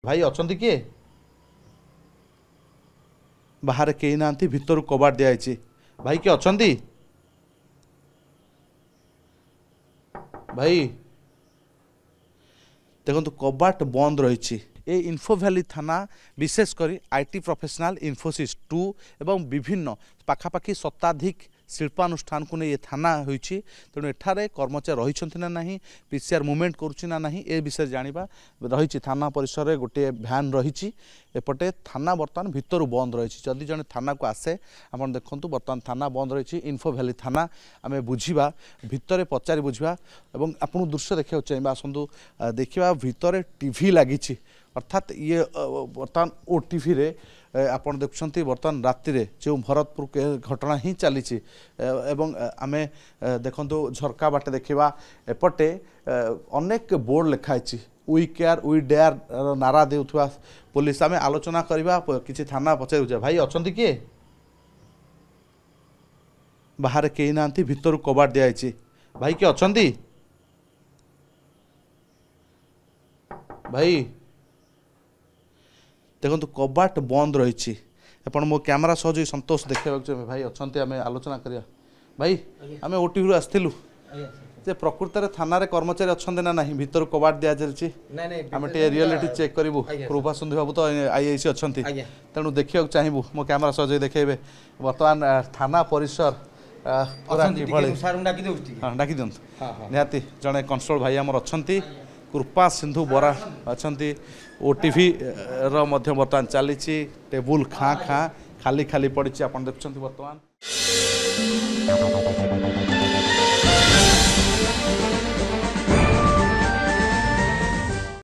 भाई अछंती किए बाहर कई ना भितर कबाट दिखाई भाई किए अछंती भाई देखो कबाट बंद रही ए इन्फो भैली थाना विशेषकर आईटी प्रोफेशनल इन्फोसिस 2 एवं विभिन्न पाखापाखि शताधिक शिल्पानुष्ठान को नहीं थाना होती तेणु एठारे कर्मचारी रही ना पीसीआर मूवमेंट करुच्ची ना ए विषय जाना रही थाना परिसर में गोटे भ्यान रही एपटे थाना बर्तमान भितर बंद रही जदि जड़े थाना को आसे आप देखु बर्तमान थाना बंद रही इन्फो भैली थाना आम बुझा भितर पचारि बुझा और आपको दृश्य देखा चाहिए आसतु देखा भितर टीवी लगी अर्थात ये बर्तमान ओटीवी रे आपण देखुं बर्तमान राति जो भरतपुर घटना ही चली आम देखु झरका बाटे देखा एपटे अनेक बोर्ड लिखाई वी केयर वी डेयर नारा देउथुवा पुलिस आम आलोचना करवा कि थाना पचार भाई अछंती किए बाहर कई ना भितर कबाट दिखाई भाई किए अछंती भाई देखो कबाट बंद रही मो कैमरा सह जो संतोष देखा भाई अच्छा आम आलोचना करवा भाई आम ओटीवी आसलु जे प्रकृत में थाना कर्मचारी अच्छा ना ना भर कबाट दि जाए आम रियलिटी चेक करूँ कृपा सुंदर बाबू तो आईआईसी अच्छा तेणु देखा चाहबू मो कैमरा सह जो देखे बर्तमान थाना परिसर पूरा डाकी दिखाँ निहाती जड़े कन्स्टेबल भाई आमर अच्छा कृपा सिंधु बरा अच्छा ओटीवी बर्तमान चली टेबुल खाँ खाँ खाली खाली पड़ी आप देखुं बर्तमान।